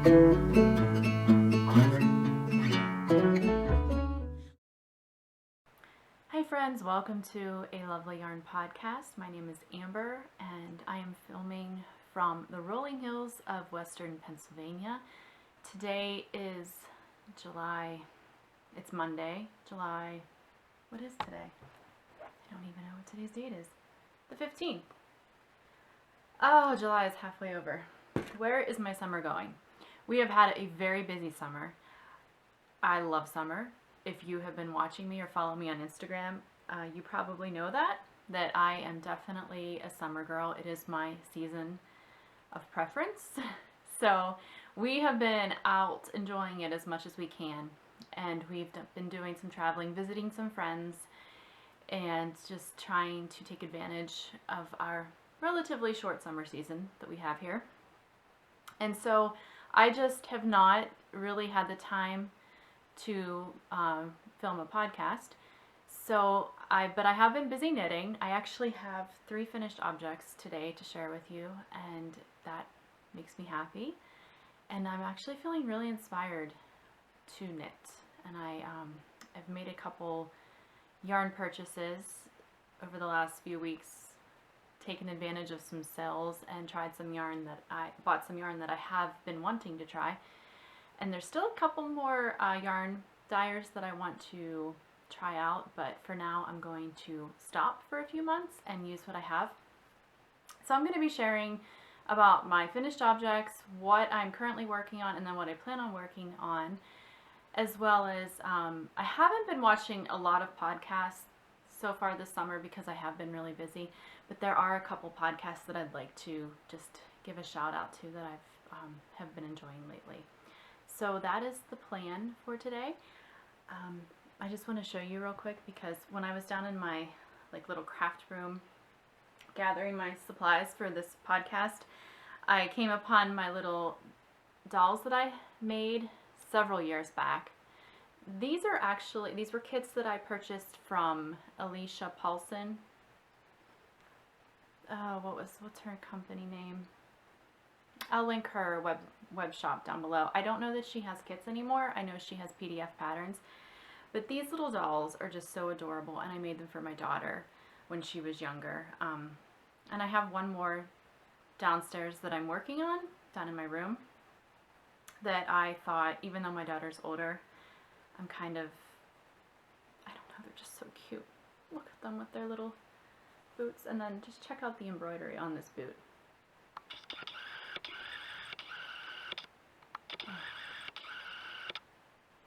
Hi friends, welcome to A Lovely Yarn Podcast. My name is Amber and I am filming from the rolling hills of western Pennsylvania. Today is it's Monday, what is today? I don't even know what today's date is. The 15th. Oh, July is halfway over. Where is my summer going? We have had a very busy summer. I love summer. If you have been watching me or follow me on Instagram, you probably know that I am definitely a summer girl. It is my season of preference. So we have been out enjoying it as much as we can. And we've been doing some traveling, visiting some friends, and just trying to take advantage of our relatively short summer season that we have here. And so I just have not really had the time to film a podcast. So but I have been busy knitting. I actually have 3 finished objects today to share with you, and that makes me happy. And I'm actually feeling really inspired to knit. And I've made a couple yarn purchases over the last few weeks, taken advantage of some sales and bought some yarn that I have been wanting to try. And there's still a couple more yarn dyers that I want to try out, but for now I'm going to stop for a few months and use what I have. So I'm going to be sharing about my finished objects, what I'm currently working on, and then what I plan on working on, as well as I haven't been watching a lot of podcasts so far this summer because I have been really busy, but there are a couple podcasts that I'd like to just give a shout out to that I've have been enjoying lately. So that is the plan for today. I just want to show you real quick because when I was down in my little craft room gathering my supplies for this podcast, I came upon my little dolls that I made several years back. These were kits that I purchased from Alicia Paulson. What's her company name? I'll link her web shop down below. I don't know that she has kits anymore. I know she has PDF patterns. But these little dolls are just so adorable, and I made them for my daughter when she was younger. And I have one more downstairs that I'm working on, down in my room, that I thought, even though my daughter's older, I don't know, they're just so cute. Look at them with their little boots, and then just check out the embroidery on this boot.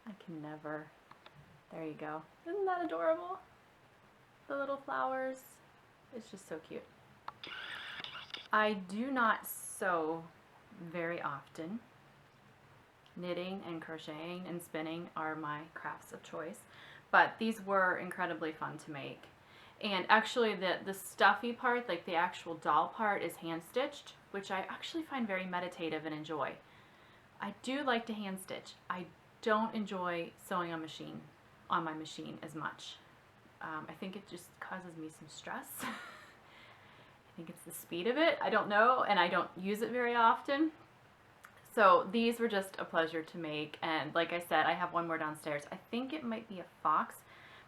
I can never. There you go. Isn't that adorable? The little flowers. It's just so cute. I do not sew very often. Knitting and crocheting and spinning are my crafts of choice, but these were incredibly fun to make. And actually the stuffy part, like the actual doll part, is hand stitched, which I actually find very meditative and enjoy. I do like to hand stitch. I don't enjoy sewing on my machine as much. I think it just causes me some stress. I think it's the speed of it. I don't know, and I don't use it very often. So these were just a pleasure to make, and like I said, I have one more downstairs. I think it might be a fox,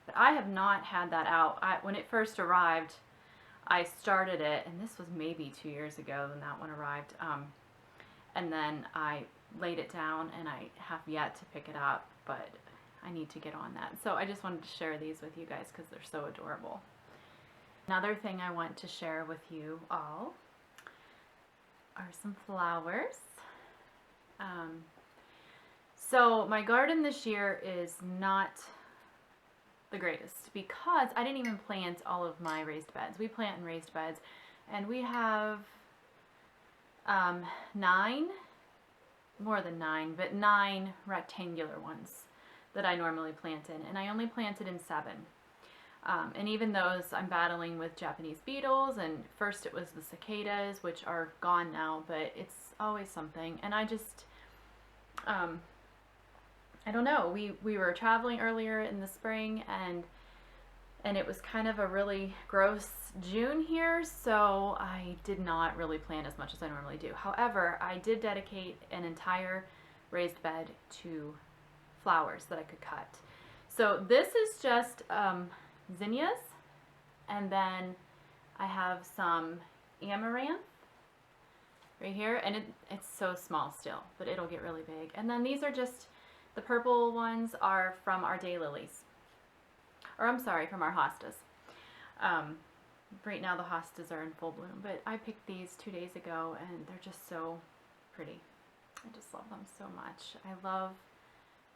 but I have not had that out. When it first arrived, I started it, and this was maybe 2 years ago when that one arrived, and then I laid it down, and I have yet to pick it up, but I need to get on that. So I just wanted to share these with you guys because they're so adorable. Another thing I want to share with you all are some flowers. So my garden this year is not the greatest because I didn't even plant all of my raised beds. We plant in raised beds, and we have 9, more than 9, but 9 rectangular ones that I normally plant in, and I only planted in 7. And even those, I'm battling with Japanese beetles, and first it was the cicadas, which are gone now, but it's always something. And I just, I don't know, we were traveling earlier in the spring, and it was kind of a really gross June here, so I did not really plant as much as I normally do. However, I did dedicate an entire raised bed to flowers that I could cut. So this is just zinnias, and then I have some amaranth right here, and it's so small still, but it'll get really big. And then these are just, the purple ones are from our daylilies, or I'm sorry, from our hostas. Right now the hostas are in full bloom, but I picked these 2 days ago, and they're just so pretty. I just love them so much. I love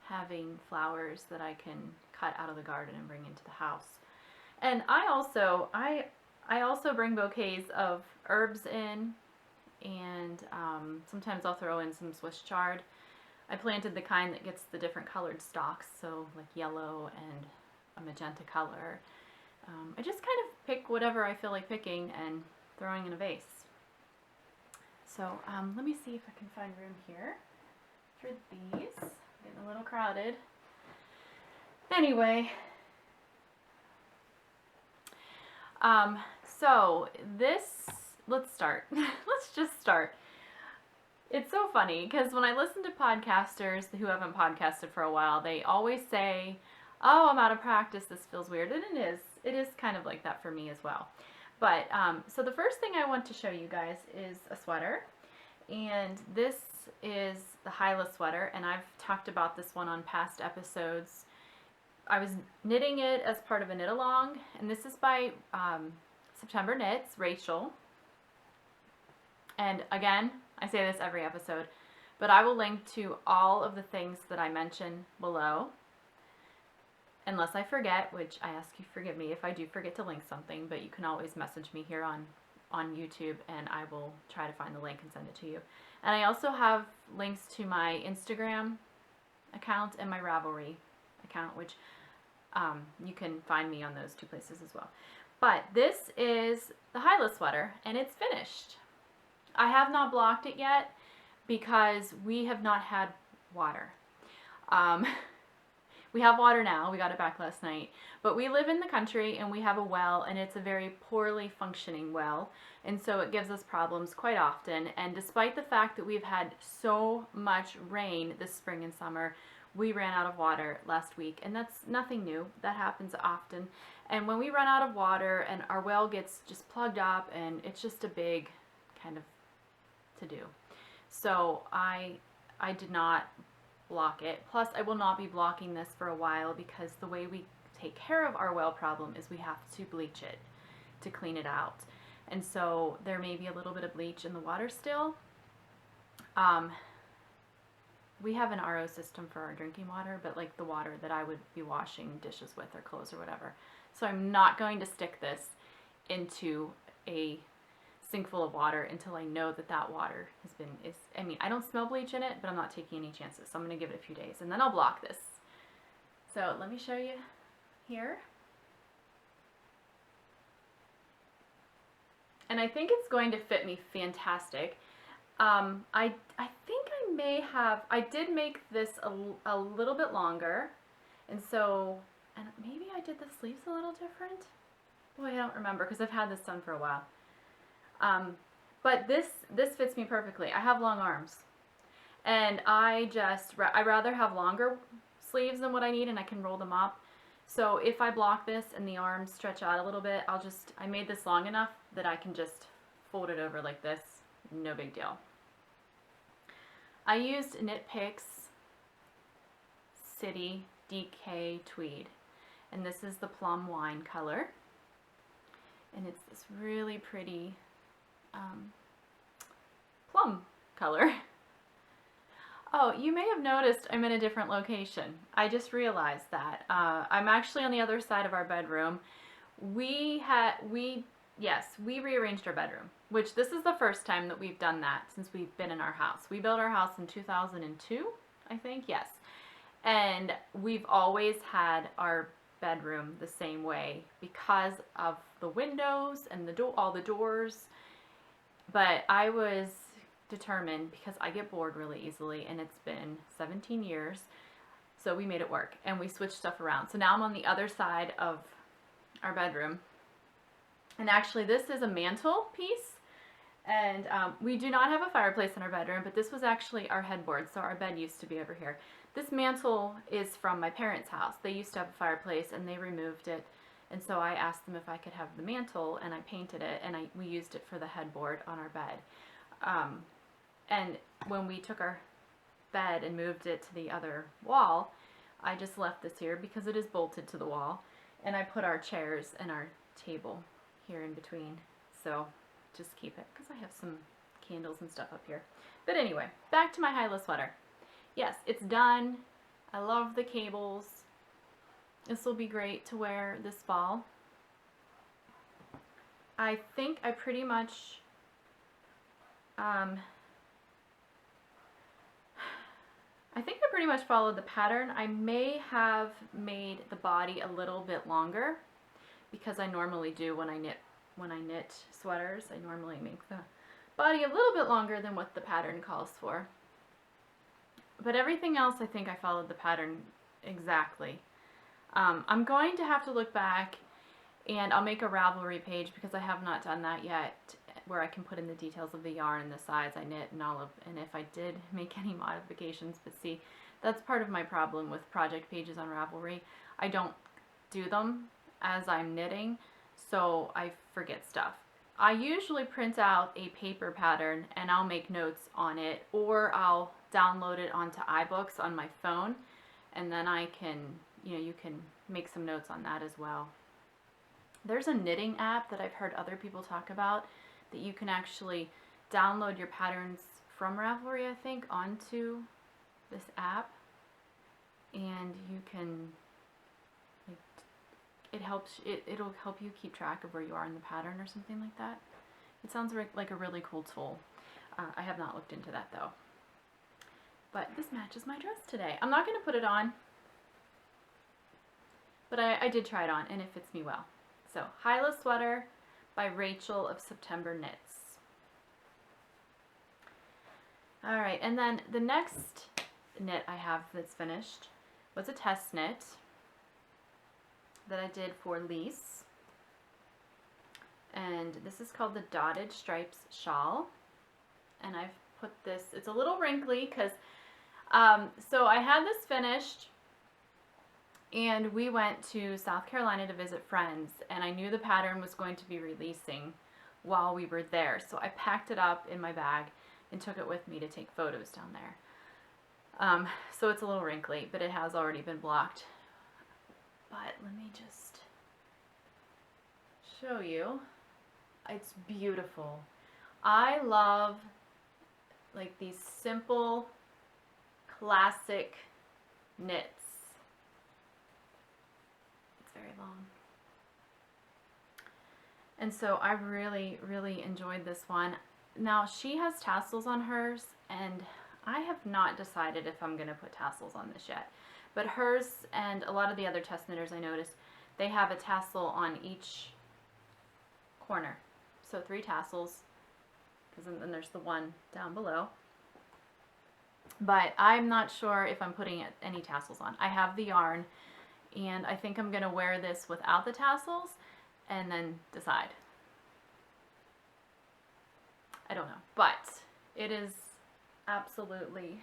having flowers that I can cut out of the garden and bring into the house. And I also bring bouquets of herbs in, and sometimes I'll throw in some Swiss chard. I planted the kind that gets the different colored stalks, so like yellow and a magenta color. I just kind of pick whatever I feel like picking and throwing in a vase. So let me see if I can find room here for these. Getting a little crowded. Anyway, so this, let's start. Let's just start. It's so funny because when I listen to podcasters who haven't podcasted for a while, they always say, oh, I'm out of practice, this feels weird. And it is kind of like that for me as well. But, so the first thing I want to show you guys is a sweater. And this is the Hyla sweater, and I've talked about this one on past episodes. I was knitting it as part of a knit along, and this is by September Knits, Rachel. And again, I say this every episode, but I will link to all of the things that I mention below. Unless I forget, which I ask you forgive me if I do forget to link something, but you can always message me here on YouTube, and I will try to find the link and send it to you. And I also have links to my Instagram account and my Ravelry account, which you can find me on those two places as well. But this is the Hyla sweater, and it's finished. I have not blocked it yet because we have not had water. We have water now. We got it back last night. But we live in the country, and we have a well, and it's a very poorly functioning well. And so it gives us problems quite often. And despite the fact that we've had so much rain this spring and summer, we ran out of water last week. And that's nothing new. That happens often. And when we run out of water and our well gets just plugged up, and it's just a big kind of to-do. So I did not block it. Plus, I will not be blocking this for a while because the way we take care of our well problem is we have to bleach it to clean it out. And so there may be a little bit of bleach in the water still. We have an RO system for our drinking water, but like the water that I would be washing dishes with or clothes or whatever. So I'm not going to stick this into a sink full of water until I know that that water has been, I mean, I don't smell bleach in it, but I'm not taking any chances. So I'm going to give it a few days, and then I'll block this. So let me show you here. And I think it's going to fit me fantastic. I think I may have, I did make this a little bit longer, and so, and maybe I did the sleeves a little different. Boy, I don't remember because I've had this done for a while. But this fits me perfectly. I have long arms, and I rather have longer sleeves than what I need, and I can roll them up. So if I block this and the arms stretch out a little bit, I made this long enough that I can just fold it over like this. No big deal. I used Knit Picks City DK Tweed, and this is the plum wine color, and it's this really pretty plum color. Oh, you may have noticed I'm in a different location. I just realized that. I'm actually on the other side of our bedroom. We rearranged our bedroom, which this is the first time that we've done that since we've been in our house. We built our house in 2002, I think, yes. And we've always had our bedroom the same way because of the windows and all the doors. But I was determined, because I get bored really easily, and it's been 17 years, so we made it work, and we switched stuff around. So now I'm on the other side of our bedroom, and actually this is a mantle piece, And we do not have a fireplace in our bedroom, but this was actually our headboard, so our bed used to be over here. This mantle is from my parents' house. They used to have a fireplace and they removed it. And so I asked them if I could have the mantle, and I painted it, and we used it for the headboard on our bed. And when we took our bed and moved it to the other wall, I just left this here because it is bolted to the wall. And I put our chairs and our table here in between. So just keep it, because I have some candles and stuff up here. But anyway, back to my high-low sweater. Yes, it's done. I love the cables. This will be great to wear this fall. I think I pretty much followed the pattern. I may have made the body a little bit longer, because I normally do when I knit sweaters. I normally make the body a little bit longer than what the pattern calls for. But everything else, I think I followed the pattern exactly. I'm going to have to look back, and I'll make a Ravelry page, because I have not done that yet, where I can put in the details of the yarn and the size I knit and and if I did make any modifications. But see, that's part of my problem with project pages on Ravelry. I don't do them as I'm knitting, so I forget stuff. I usually print out a paper pattern and I'll make notes on it, or I'll download it onto iBooks on my phone, and then I can, you can make some notes on that as well. There's a knitting app that I've heard other people talk about that you can actually download your patterns from Ravelry, I think, onto this app, and you can, it'll help you keep track of where you are in the pattern or something like that. It sounds like a really cool tool. I have not looked into that though. But this matches my dress today. I'm not going to put it on, but I did try it on, and it fits me well. So, High-Low Sweater by Rachel of September Knits. Alright, and then the next knit I have that's finished was a test knit that I did for Lise. And this is called the Dotted Stripes Shawl. And I've put this, it's a little wrinkly because, so I had this finished, and we went to South Carolina to visit friends, and I knew the pattern was going to be releasing while we were there. So I packed it up in my bag and took it with me to take photos down there. So it's a little wrinkly, but it has already been blocked. But let me just show you. It's beautiful. I love like these simple, classic knits. It's very long. And so I really, really enjoyed this one. Now she has tassels on hers, and I have not decided if I'm going to put tassels on this yet. But hers and a lot of the other test knitters I noticed, they have a tassel on each corner. So 3 tassels, because then there's the one down below. But I'm not sure if I'm putting any tassels on. I have the yarn, and I think I'm going to wear this without the tassels and then decide. I don't know, but it is absolutely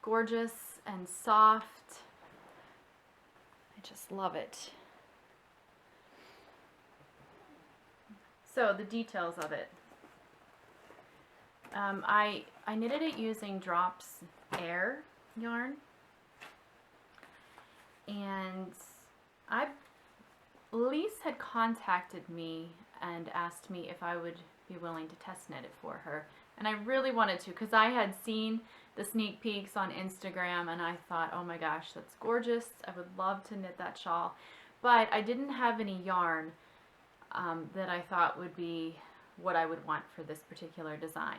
gorgeous and soft. I just love it. So the details of it. I knitted it using Drops Air yarn, and Lise had contacted me and asked me if I would be willing to test knit it for her, and I really wanted to, because I had seen the sneak peeks on Instagram and I thought, oh my gosh, that's gorgeous, I would love to knit that shawl, but I didn't have any yarn that I thought would be what I would want for this particular design.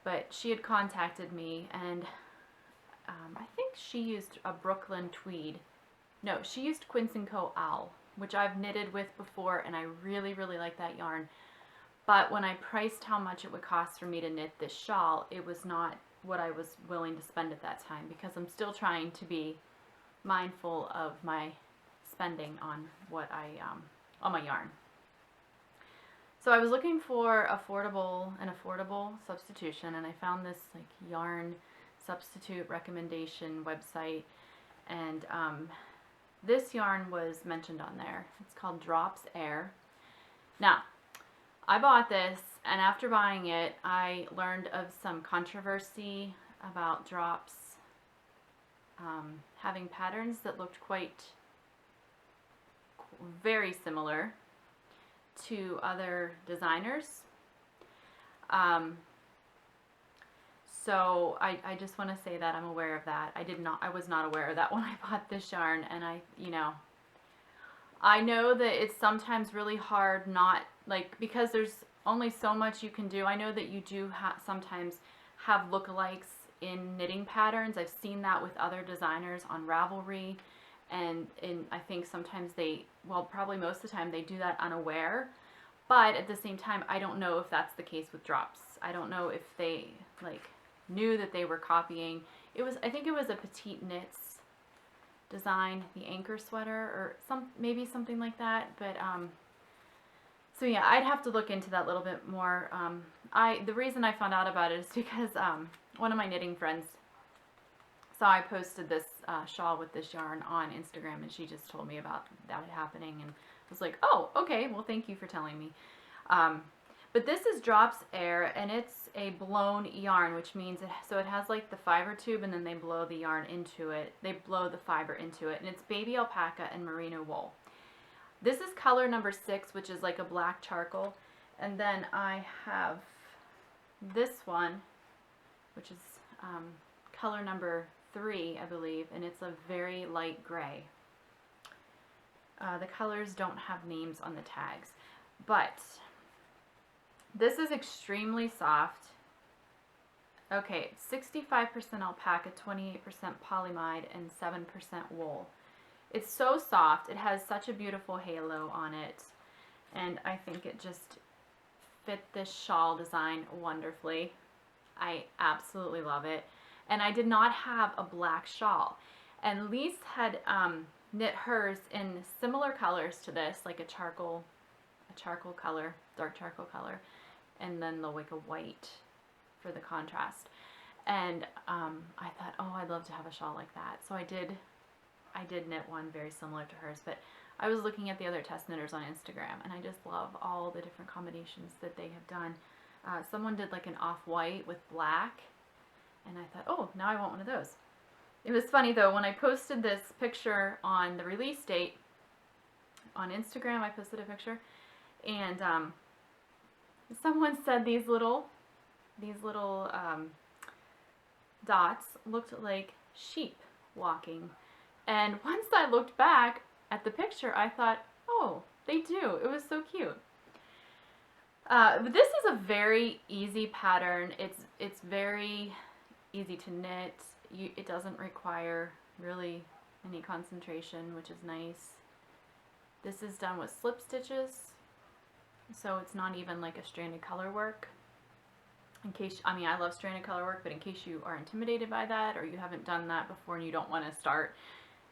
But she had contacted me, and I think she used a Brooklyn Tweed. No, she used Quince & Co. Owl, which I've knitted with before, and I really, really like that yarn. But when I priced how much it would cost for me to knit this shawl, it was not what I was willing to spend at that time, because I'm still trying to be mindful of my spending on what on my yarn. So I was looking for an affordable substitution, and I found this like yarn substitute recommendation website, and this yarn was mentioned on there. It's called Drops Air. Now, I bought this, and after buying it, I learned of some controversy about Drops having patterns that looked very similar to other designers. So I just want to say that I'm aware of that. I was not aware of that when I bought this yarn, and I know that it's sometimes really hard because there's only so much you can do. I know that you do sometimes have lookalikes in knitting patterns. I've seen that with other designers on Ravelry, and I think sometimes probably most of the time they do that unaware, but at the same time, I don't know if that's the case with Drops. I don't know if they knew that they were copying. I think it was a Petite Knits design, the anchor sweater, or maybe something like that, but so yeah, I'd have to look into that a little bit more. The reason I found out about it is because one of my knitting friends saw I posted this shawl with this yarn on Instagram, and she just told me about that happening, and I was like, oh, okay, well, thank you for telling me. But this is Drops Air, and it's a blown yarn, which means it has like the fiber tube, and then they blow the yarn into it. They blow the fiber into it, and it's baby alpaca and merino wool. This is color number 6, which is like a black charcoal, and then I have this one, which is color number 3, I believe, and it's a very light gray. The colors don't have names on the tags, but this is extremely soft. Okay, 65% alpaca, 28% polyamide, and 7% wool. It's so soft. It has such a beautiful halo on it, and I think it just fit this shawl design wonderfully. I absolutely love it. And I did not have a black shawl, and Lise had knit hers in similar colors to this, like a charcoal color, dark charcoal color, and then like a white for the contrast. And I thought, oh, I'd love to have a shawl like that. So I did knit one very similar to hers, but I was looking at the other test knitters on Instagram, and I just love all the different combinations that they have done. Someone did like an off-white with black, and I thought, oh, now I want one of those. It was funny though, when I posted this picture on the release date on Instagram, I posted a picture, and someone said these little dots looked like sheep walking. And once I looked back at the picture, I thought, oh, they do. It was so cute. But this is a very easy pattern. It's very easy to knit. It doesn't require really any concentration, which is nice. This is done with slip stitches, so it's not even like a stranded color work. I love stranded color work, but in case you are intimidated by that, or you haven't done that before and you don't want to start,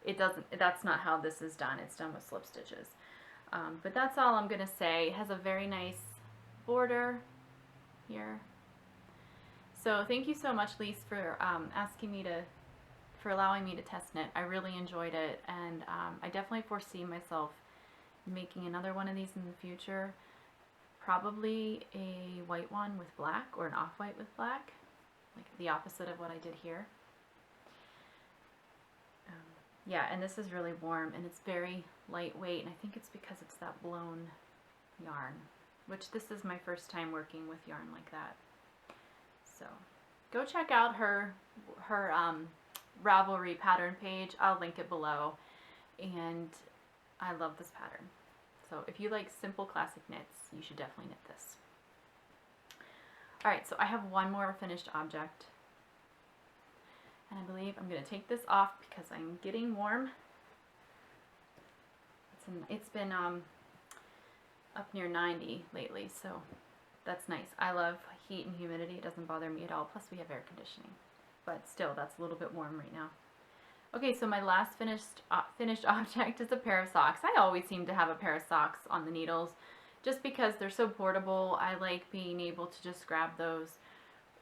that's not how this is done. It's done with slip stitches. But that's all I'm going to say. It has a very nice border here. So thank you so much, Lise, for allowing me to test knit. I really enjoyed it, and I definitely foresee myself making another one of these in the future. Probably a white one with black, or an off-white with black, like the opposite of what I did here. Yeah, and this is really warm, and it's very lightweight, and I think it's because it's that blown yarn, which this is my first time working with yarn like that. So go check out her Ravelry pattern page. I'll link it below, and I love this pattern. So if you like simple classic knits, you should definitely knit this. Alright, so I have one more finished object, and I believe I'm going to take this off because I'm getting warm. It's been up near 90 lately, so that's nice. I love heat and humidity. It doesn't bother me at all. Plus we have air conditioning, but still, that's a little bit warm right now. Okay, so my last finished object is a pair of socks. I always seem to have a pair of socks on the needles. just because they're so portable. I like being able to just grab those.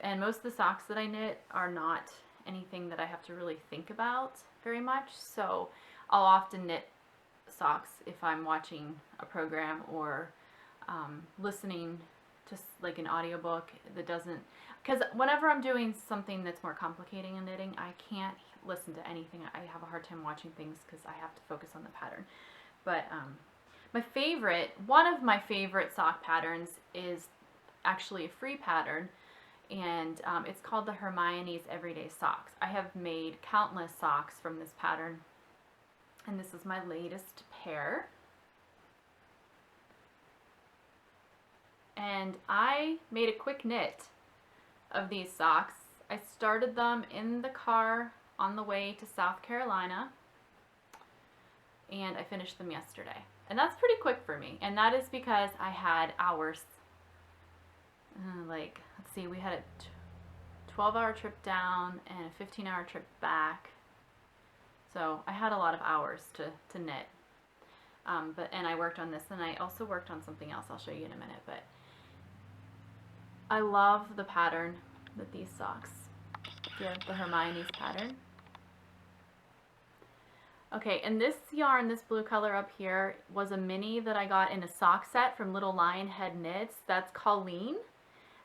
And most of the socks that I knit are not anything that I have to really think about very much. So I'll often knit socks if I'm watching a program or listening to like an audiobook that doesn't, because whenever I'm doing something that's more complicating in knitting, I can't listen to anything. I have a hard time watching things because I have to focus on the pattern. But one of my favorite sock patterns is actually a free pattern, and it's called the Hermione's Everyday Socks. I have made countless socks from this pattern, and this is my latest pair. And I made a quick knit of these socks. I started them in the car on the way to South Carolina, and I finished them yesterday. And that's pretty quick for me, and that is because I had hours. Like, let's see, we had a 12-hour trip down and a 15-hour trip back. So I had a lot of hours to knit. And I worked on this, and I also worked on something else I'll show you in a minute. But I love the pattern that these socks give, the Hermione's pattern. Okay, and this yarn, this blue color up here, was a mini that I got in a sock set from Litte Lionhead Knits. That's Colleen.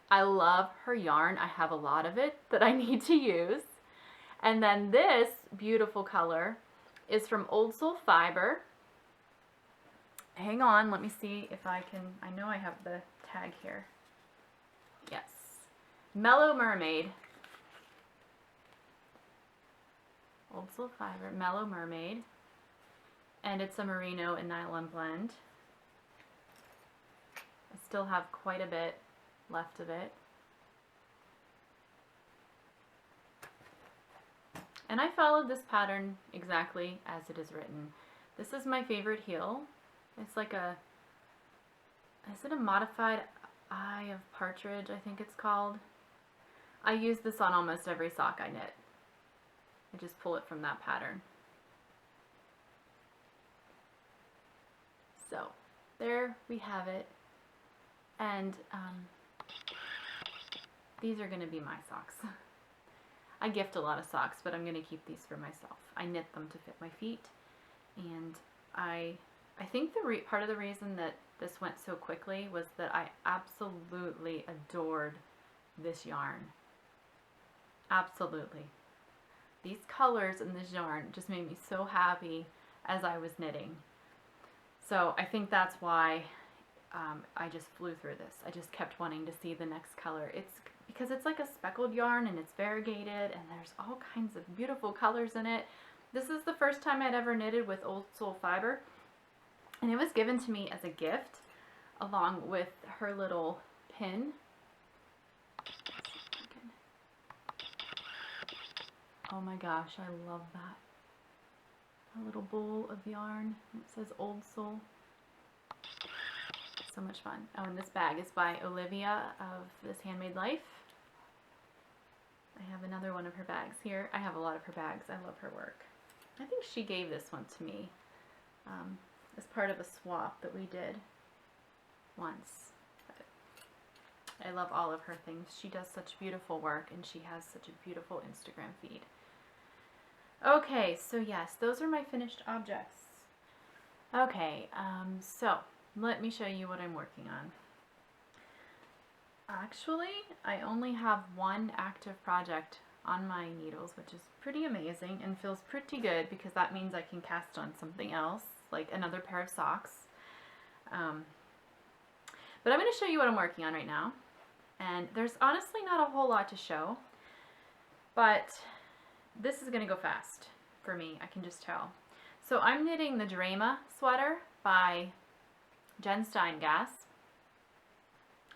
I love her yarn. I have a lot of it that I need to use. And then this beautiful color is from Old Soul Fiber. Hang on, let me see if I can, I know I have the tag here. Yes. Mellow Mermaid. Old Soul Fiber, Mellow Mermaid. And it's a merino and nylon blend. I still have quite a bit left of it. And I followed this pattern exactly as it is written. This is my favorite heel. It's like a, is it a modified Eye of Partridge, I think it's called. I use this on almost every sock I knit. I just pull it from that pattern. So there we have it. And these are going to be my socks. I gift a lot of socks, but I'm going to keep these for myself. I knit them to fit my feet, and I think part of the reason that this went so quickly was that I absolutely adored this yarn. Absolutely. These colors in this yarn just made me so happy as I was knitting. So I think that's why I just flew through this. I just kept wanting to see the next color. It's because it's like a speckled yarn, and it's variegated, and there's all kinds of beautiful colors in it. This is the first time I'd ever knitted with Old Soul Fiber, and it was given to me as a gift along with her little pin. Oh my gosh, I love that. A little bowl of yarn. It says Old Soul. So much fun. Oh, and this bag is by Olivia of This Handmade Life. I have another one of her bags here. I have a lot of her bags. I love her work. I think she gave this one to me as part of a swap that we did once. But I love all of her things. She does such beautiful work, and she has such a beautiful Instagram feed. Okay, so yes, those are my finished objects. Okay, so let me show you what I'm working on. Actually, I only have one active project on my needles, which is pretty amazing and feels pretty good because that means I can cast on something else, like another pair of socks. But I'm going to show you what I'm working on right now. And there's honestly not a whole lot to show, but this is going to go fast for me, I can just tell. So I'm knitting the Drema sweater by Jen Steingass.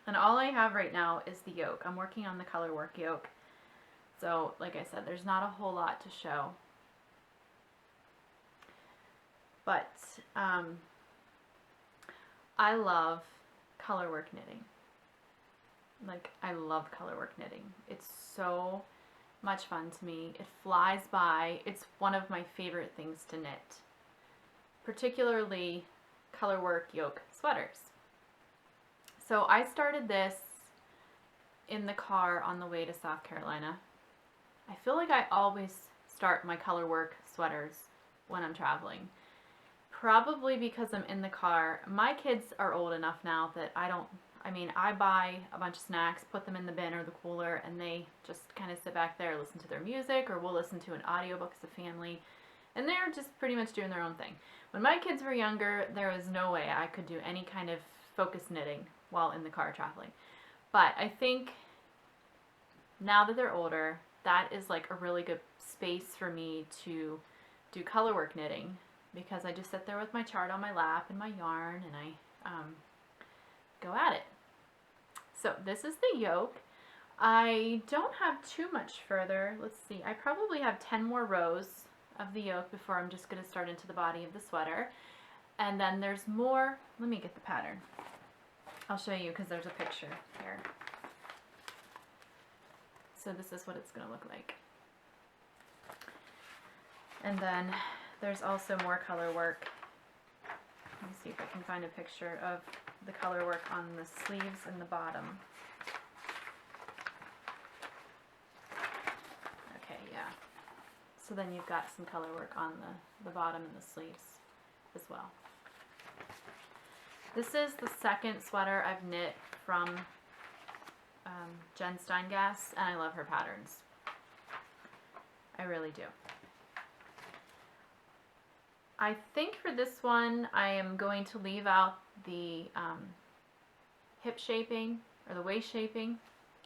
And all I have right now is the yoke. I'm working on the color work yoke. So, like I said, there's not a whole lot to show. But I love color work knitting. Like, I love color work knitting. It's so much fun to me. It flies by. It's one of my favorite things to knit. Particularly color work yoke sweaters. So I started this in the car on the way to South Carolina. I feel like I always start my color work sweaters when I'm traveling. Probably because I'm in the car. My kids are old enough now that I buy a bunch of snacks, put them in the bin or the cooler, and they just kind of sit back there, listen to their music, or we'll listen to an audiobook as a family, and they're just pretty much doing their own thing. When my kids were younger, there was no way I could do any kind of focus knitting while in the car traveling. But I think now that they're older, that is like a really good space for me to do color work knitting, because I just sit there with my chart on my lap and my yarn, and I go at it. So this is the yoke. I don't have too much further. Let's see, I probably have 10 more rows of the yoke before I'm just going to start into the body of the sweater. And then there's more. Let me get the pattern. I'll show you because there's a picture here. So this is what it's going to look like. And then there's also more color work. Let me see if I can find a picture of the color work on the sleeves and the bottom. Okay, yeah. So then you've got some color work on the bottom and the sleeves as well. This is the second sweater I've knit from Jen Steingass, and I love her patterns. I really do. I think for this one, I am going to leave out the hip shaping or the waist shaping.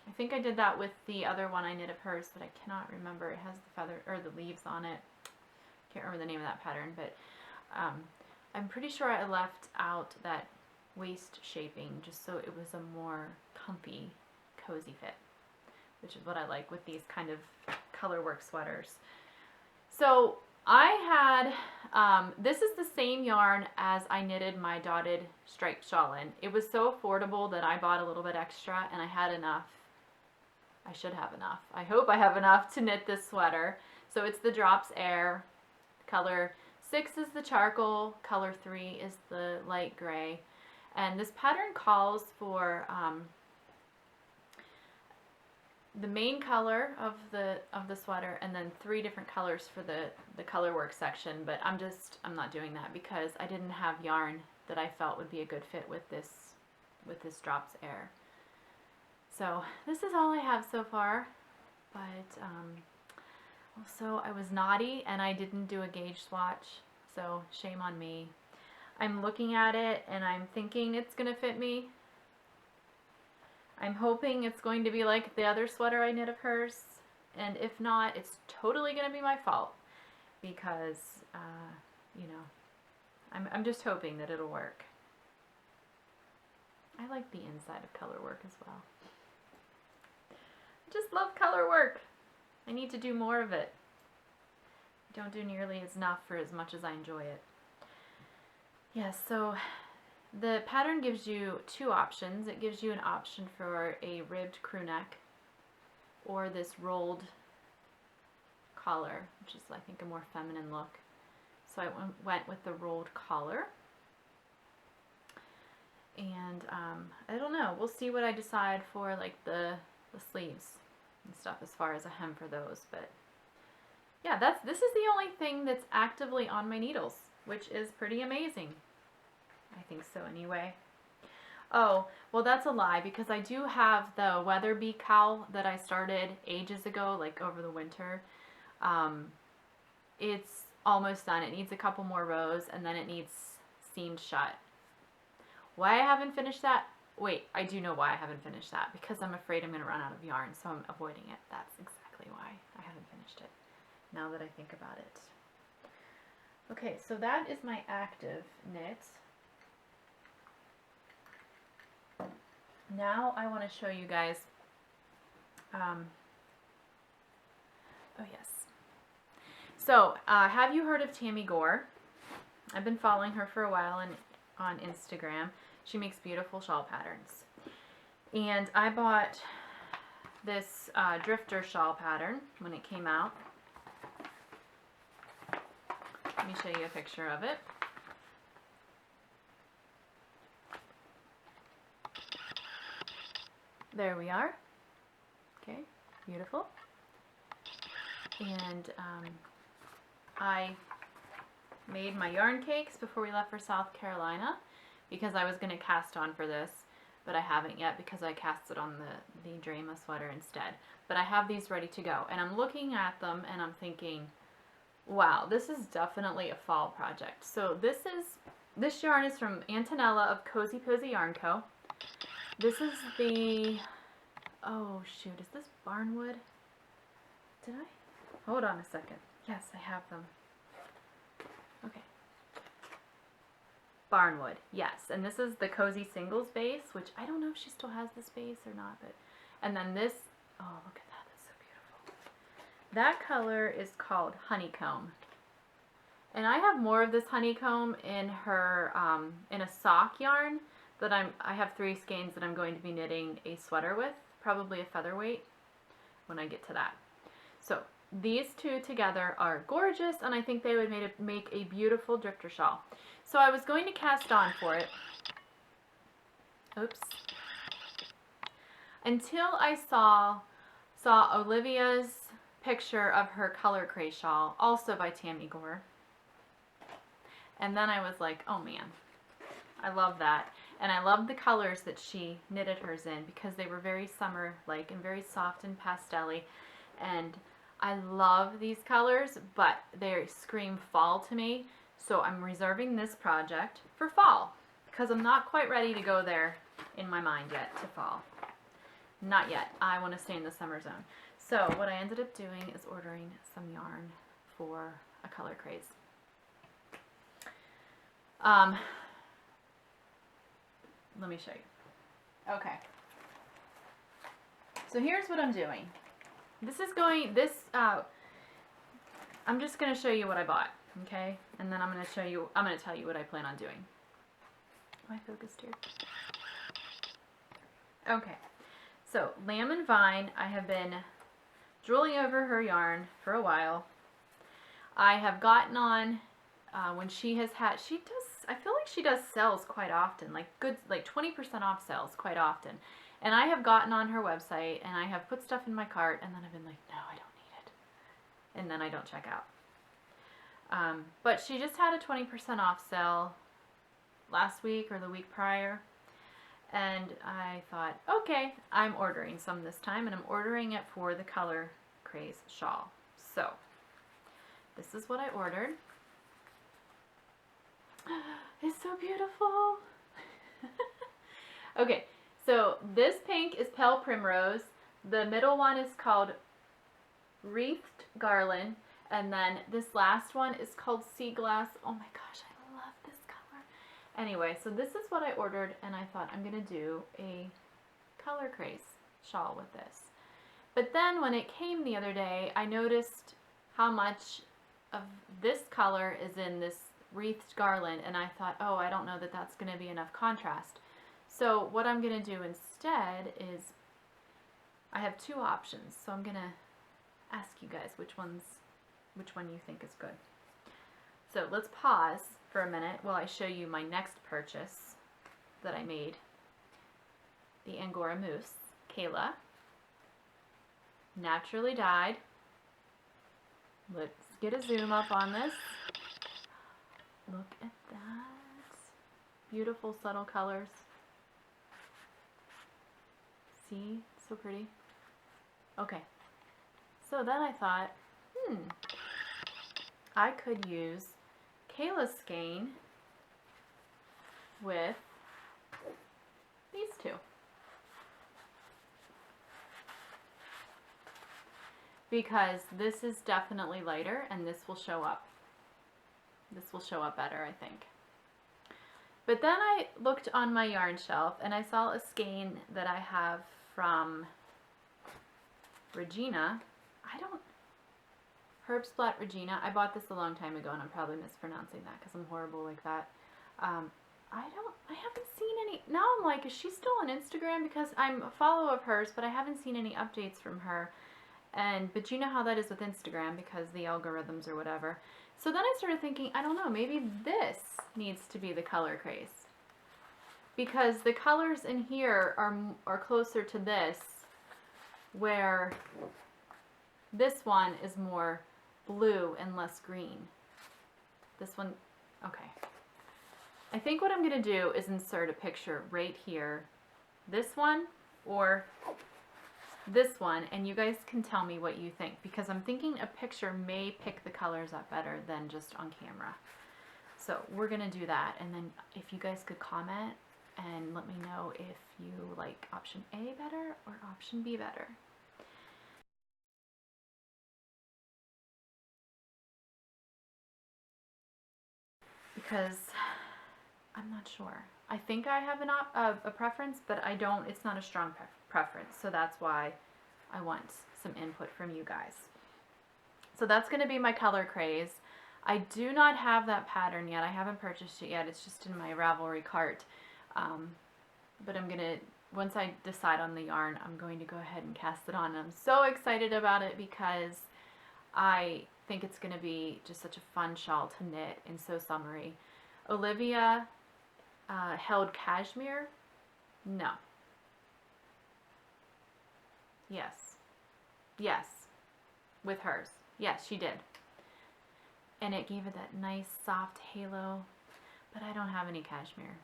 I think I did that with the other one I knit of hers, but I cannot remember. It has the feather or the leaves on it. Can't remember the name of that pattern, but I'm pretty sure I left out that waist shaping just so it was a more comfy, cozy fit, which is what I like with these kind of color work sweaters. So I had, this is the same yarn as I knitted my dotted striped shawl in. It was so affordable that I bought a little bit extra, and I had enough. I should have enough. I hope I have enough to knit this sweater. So it's the Drops Air. Color 6 is the charcoal, color 3 is the light gray. And this pattern calls for the main color of the sweater, and then 3 different colors for the color work section, but I'm not doing that because I didn't have yarn that I felt would be a good fit with this Drops Air. So this is all I have so far, but also I was naughty and I didn't do a gauge swatch, so shame on me. I'm looking at it and I'm thinking it's gonna fit me. I'm hoping it's going to be like the other sweater I knit of hers, and if not, it's totally going to be my fault because, you know, I'm just hoping that it'll work. I like the inside of color work as well. I just love color work. I need to do more of it. I don't do nearly enough for as much as I enjoy it. Yeah, so the pattern gives you 2 options. It gives you an option for a ribbed crew neck or this rolled collar, which is I think a more feminine look. So I went with the rolled collar. And I don't know, we'll see what I decide for like the sleeves and stuff as far as a hem for those. But yeah, this is the only thing that's actively on my needles, which is pretty amazing. I think so anyway. Oh, well that's a lie because I do have the Weatherby cowl that I started ages ago, like over the winter. It's almost done. It needs a couple more rows and then it needs seamed shut. Why I haven't finished that? Wait, I do know why I haven't finished that, because I'm afraid I'm going to run out of yarn, so I'm avoiding it. That's exactly why I haven't finished it, now that I think about it. Okay, so that is my active knit. Now I want to show you guys, oh yes. So, have you heard of Tammy Gore? I've been following her for a while on Instagram. She makes beautiful shawl patterns. And I bought this drifter shawl pattern when it came out. Let me show you a picture of it. there we are. Okay, beautiful. And I made my yarn cakes before we left for South Carolina because I was going to cast on for this, but I haven't yet because I casted on the Drema sweater instead. But I have these ready to go, and I'm looking at them and I'm thinking, wow, this is definitely a fall project. So this yarn is from Antonella of Cozy Posy Yarn Co. This is the, oh shoot, is this Barnwood? Did I? Hold on a second. Yes, I have them. Okay. Barnwood, yes. And this is the Cozy Singles base, which I don't know if she still has this base or not, but, and then this, oh, look at that, that's so beautiful. That color is called Honeycomb. And I have more of this Honeycomb in her, in a sock yarn that I have 3 skeins that I'm going to be knitting a sweater with, probably a featherweight when I get to that. So these two together are gorgeous, and I think they would make a beautiful drifter shawl. So I was going to cast on for it. Oops. Until I saw Olivia's picture of her color cray shawl, also by Tammy Gore. And then I was like, oh man, I love that. And I love the colors that she knitted hers in because they were very summer-like and very soft and pastel-y. And I love these colors, but they scream fall to me. So I'm reserving this project for fall because I'm not quite ready to go there in my mind yet to fall. Not yet. I want to stay in the summer zone. So what I ended up doing is ordering some yarn for a color craze. Let me show you. Okay. So here's what I'm doing. I'm just going to show you what I bought, okay? And then I'm going to tell you what I plan on doing. Am I focused here? Okay. So, Lamb and Vine, I have been drooling over her yarn for a while. I have gotten on, when she has had, I feel like she does sales quite often, like 20% off sales quite often. And I have gotten on her website, and I have put stuff in my cart, and then I've been like, no, I don't need it. And then I don't check out. But she just had a 20% off sale last week or the week prior. And I thought, okay, I'm ordering some this time, and I'm ordering it for the Color Craze shawl. So, this is what I ordered. It's so beautiful. Okay. So this pink is Pale Primrose. The middle one is called Wreathed Garland. And then this last one is called Sea Glass. Oh my gosh, I love this color. Anyway, so this is what I ordered, and I thought I'm going to do a color craze shawl with this. But then when it came the other day, I noticed how much of this color is in this Wreathed Garland, and I thought, oh, I don't know that that's going to be enough contrast. So what I'm going to do instead is, I have 2 options, so I'm going to ask you guys which one you think is good. So let's pause for a minute while I show you my next purchase that I made. The Angora Mousse, Kayla, naturally dyed. Let's get a zoom up on this. Look at that. Beautiful subtle colors. See? So pretty. Okay. So then I thought, I could use Kayla's skein with these 2. Because this is definitely lighter, and this will show up. This will show up better, I think. But then I looked on my yarn shelf, and I saw a skein that I have from Regina. Herbsplatt Regina. I bought this a long time ago, and I'm probably mispronouncing that because I'm horrible like that. I haven't seen any, now I'm like, is she still on Instagram? Because I'm a follower of hers, but I haven't seen any updates from her. But you know how that is with Instagram because the algorithms or whatever. So then I started thinking, I don't know, maybe this needs to be the color craze. because the colors in here are closer to this, where this one is more blue and less green. This one, okay. I think what I'm going to do is insert a picture right here. This one or this one, and you guys can tell me what you think, because I'm thinking a picture may pick the colors up better than just on camera. So we're going to do that, and then if you guys could comment and let me know if you like option A better or option B better. Because I'm not sure. I think I have a preference, but I don't, it's not a strong preference. So that's why I want some input from you guys. So that's going to be my color craze. I do not have that pattern yet. I haven't purchased it yet. It's just in my Ravelry cart. But I'm going to, once I decide on the yarn, I'm going to go ahead and cast it on. And I'm so excited about it because I think it's going to be just such a fun shawl to knit and so summery. Olivia held cashmere? No. Yes. Yes. With hers. Yes, she did. And it gave it that nice soft halo. But I don't have any cashmere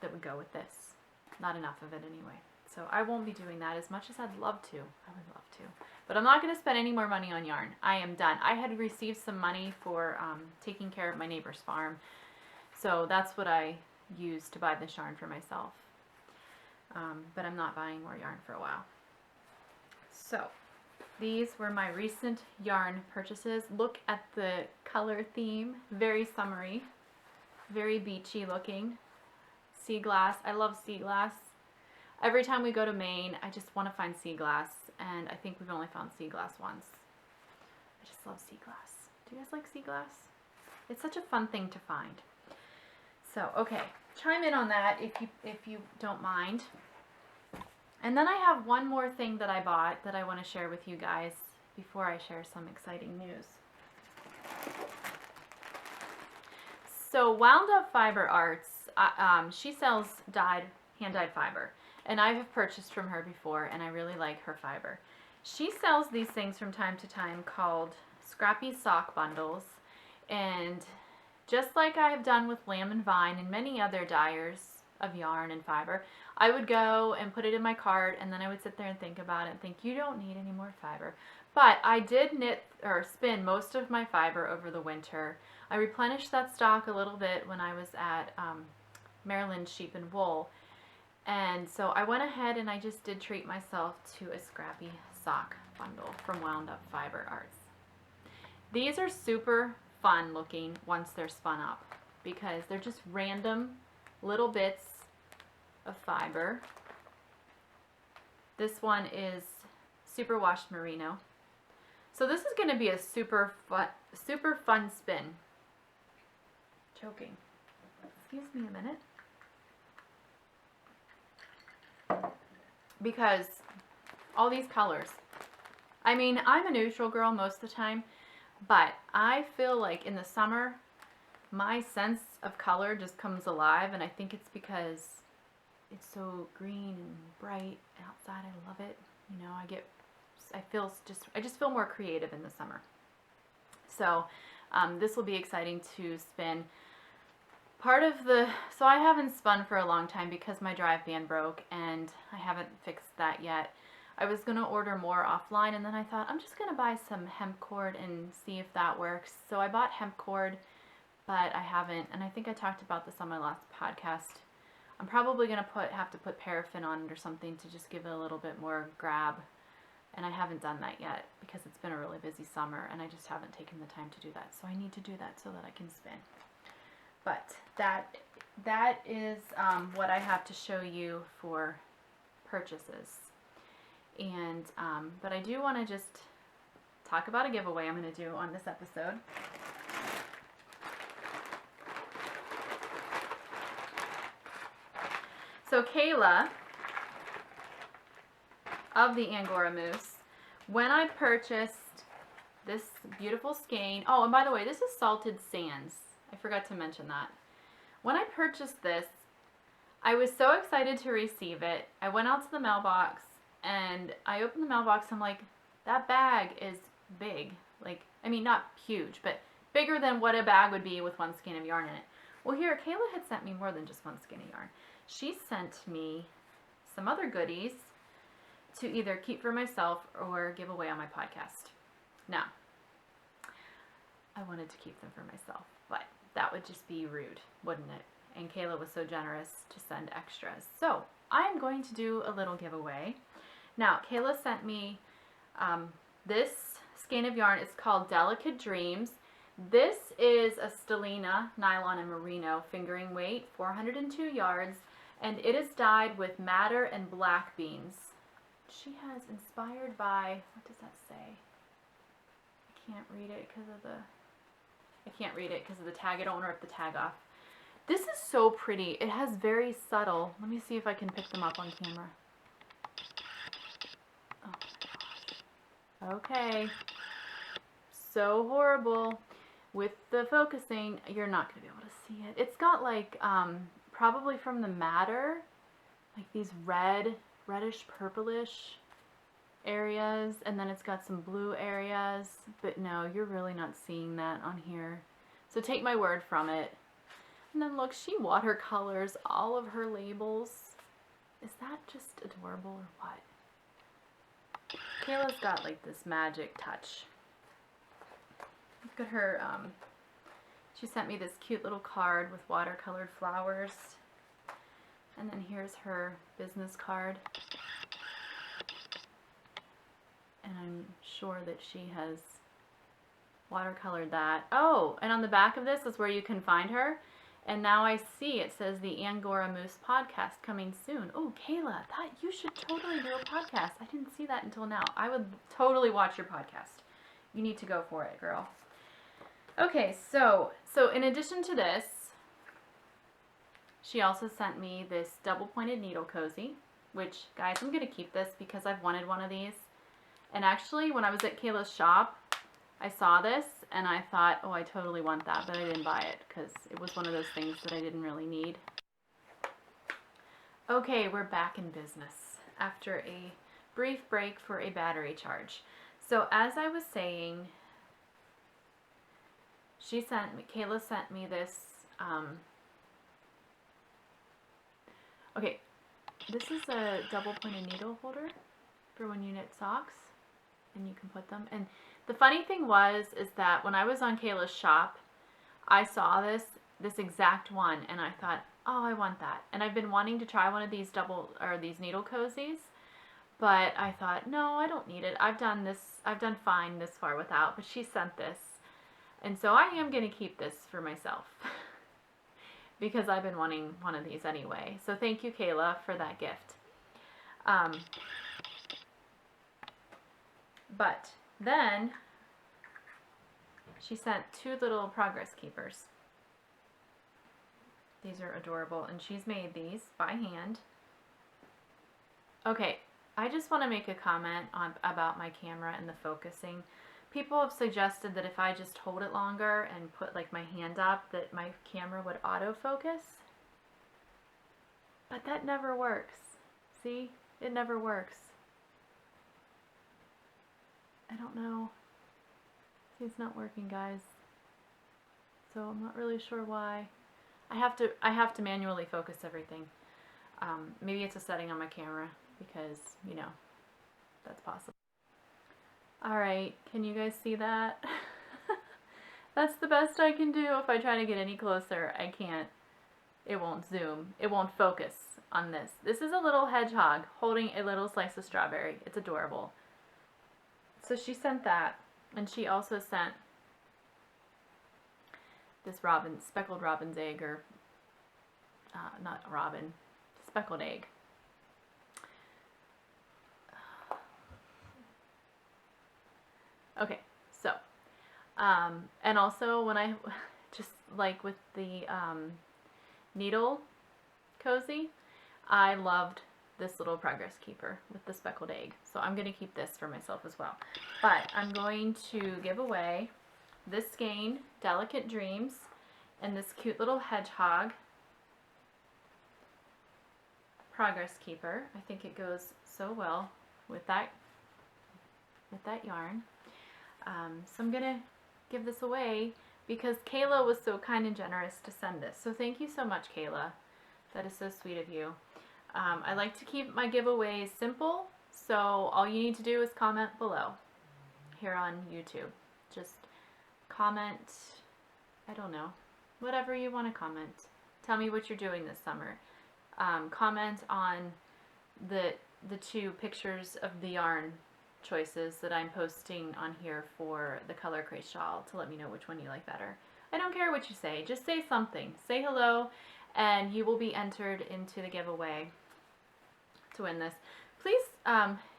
that would go with this. Not enough of it anyway. So I won't be doing that as much as I'd love to. I would love to. But I'm not going to spend any more money on yarn. I am done. I had received some money for taking care of my neighbor's farm. So that's what I used to buy this yarn for myself. But I'm not buying more yarn for a while. So these were my recent yarn purchases. Look at the color theme. Very summery. Very beachy looking. Sea glass. I love sea glass. Every time we go to Maine, I just want to find sea glass, and I think we've only found sea glass once. I just love sea glass. Do you guys like sea glass? It's such a fun thing to find. So, okay, chime in on that if you don't mind. And then I have one more thing that I bought that I want to share with you guys before I share some exciting news. So, Wound Up Fiber Arts, she sells hand-dyed fiber. And I have purchased from her before, and I really like her fiber. She sells these things from time to time called Scrappy Sock Bundles. And just like I have done with Lamb and Vine and many other dyers of yarn and fiber, I would go and put it in my cart, and then I would sit there and think about it and think, you don't need any more fiber. But I did knit or spin most of my fiber over the winter. I replenished that stock a little bit when I was at Maryland Sheep and Wool. And so I went ahead and I just did treat myself to a Scrappy Sock Bundle from Wound Up Fiber Arts. These are super fun looking once they're spun up because they're just random little bits of fiber. This one is super washed merino. So this is going to be a super fun spin. Choking. Excuse me a minute. Because all these colors. I mean, I'm a neutral girl most of the time, but I feel like in the summer, my sense of color just comes alive, and I think it's because it's so green and bright outside. I love it. You know, I just feel more creative in the summer. So this will be exciting to spin. So I haven't spun for a long time because my drive band broke and I haven't fixed that yet. I was going to order more offline, and then I thought I'm just going to buy some hemp cord and see if that works. So I bought hemp cord, but I haven't, and I think I talked about this on my last podcast. I'm probably going to have to put paraffin on it or something to just give it a little bit more grab, and I haven't done that yet because it's been a really busy summer and I just haven't taken the time to do that. So I need to do that so that I can spin. But that is what I have to show you for purchases. And but I do want to just talk about a giveaway I'm going to do on this episode. So Kayla of the Angora Moose, when I purchased this beautiful skein, oh, and by the way, this is Salted Sands. I forgot to mention that. When I purchased this, I was so excited to receive it. I went out to the mailbox and I opened the mailbox. I'm like, that bag is big. Like, I mean, not huge, but bigger than what a bag would be with one skein of yarn in it. Well, here, Kayla had sent me more than just one skein of yarn. She sent me some other goodies to either keep for myself or give away on my podcast. Now, I wanted to keep them for myself, but that would just be rude, wouldn't it? And Kayla was so generous to send extras. So I'm going to do a little giveaway. Now, Kayla sent me this skein of yarn. It's called Delicate Dreams. This is a Stellina nylon and merino fingering weight, 402 yards, and it is dyed with madder and black beans. She has inspired by, what does that say? I can't read it because of the tag. I don't want to rip the tag off. This is so pretty. It has very subtle. Let me see if I can pick them up on camera. Oh my gosh. Okay. So horrible. With the focusing, you're not going to be able to see it. It's got like, probably from the madder, like these reddish purplish areas, and then it's got some blue areas, but no, you're really not seeing that on here. So take my word from it. And then look, she watercolors all of her labels. Is that just adorable or what? Kayla's got like this magic touch. Look at her, she sent me this cute little card with watercolored flowers. And then here's her business card. And I'm sure that she has watercolored that. Oh, and on the back of this is where you can find her. And now I see it says the Angora Moose podcast coming soon. Oh, Kayla, you should totally do a podcast. I didn't see that until now. I would totally watch your podcast. You need to go for it, girl. Okay, so in addition to this, she also sent me this double-pointed needle cozy, which, guys, I'm going to keep this because I've wanted one of these. And actually, when I was at Kayla's shop, I saw this, and I thought, oh, I totally want that, but I didn't buy it because it was one of those things that I didn't really need. Okay, we're back in business after a brief break for a battery charge. So as I was saying, Kayla sent me this, okay, this is a double-pointed needle holder for when you knit socks, and you can put them, and the funny thing is that when I was on Kayla's shop, I saw this exact one, and I thought, oh, I want that, and I've been wanting to try one of these these needle cozies, but I thought, no, I don't need it, I've done fine this far without, but she sent this. And so I am going to keep this for myself because I've been wanting one of these anyway. So thank you, Kayla, for that gift. But then she sent two little progress keepers. These are adorable, and she's made these by hand. Okay, I just want to make a comment about my camera and the focusing. People have suggested that if I just hold it longer and put like my hand up, that my camera would autofocus. But that never works. See? It never works. I don't know. See, it's not working, guys. So I'm not really sure why. I have to manually focus everything. Maybe it's a setting on my camera because, you know, that's possible. Alright, can you guys see that? That's the best I can do. If I try to get any closer, I can't. It won't zoom. It won't focus on this. This is a little hedgehog holding a little slice of strawberry. It's adorable. So she sent that, and she also sent this speckled robin's egg, or not robin, speckled egg. Okay, so, and also when I, just like with the needle cozy, I loved this little progress keeper with the speckled egg. So I'm going to keep this for myself as well. But I'm going to give away this skein, Delicate Dreams, and this cute little hedgehog. Progress Keeper. I think it goes so well with that yarn. So I'm gonna give this away because Kayla was so kind and generous to send this. So thank you so much, Kayla. That is so sweet of you. I like to keep my giveaways simple, so all you need to do is comment below here on YouTube. Just comment, I don't know, whatever you want to comment. Tell me what you're doing this summer. Comment on the 2 pictures of the yarn choices that I'm posting on here for the Color Craze shawl to let me know which one you like better. I don't care what you say, just say something. Say hello and you will be entered into the giveaway to win this. Please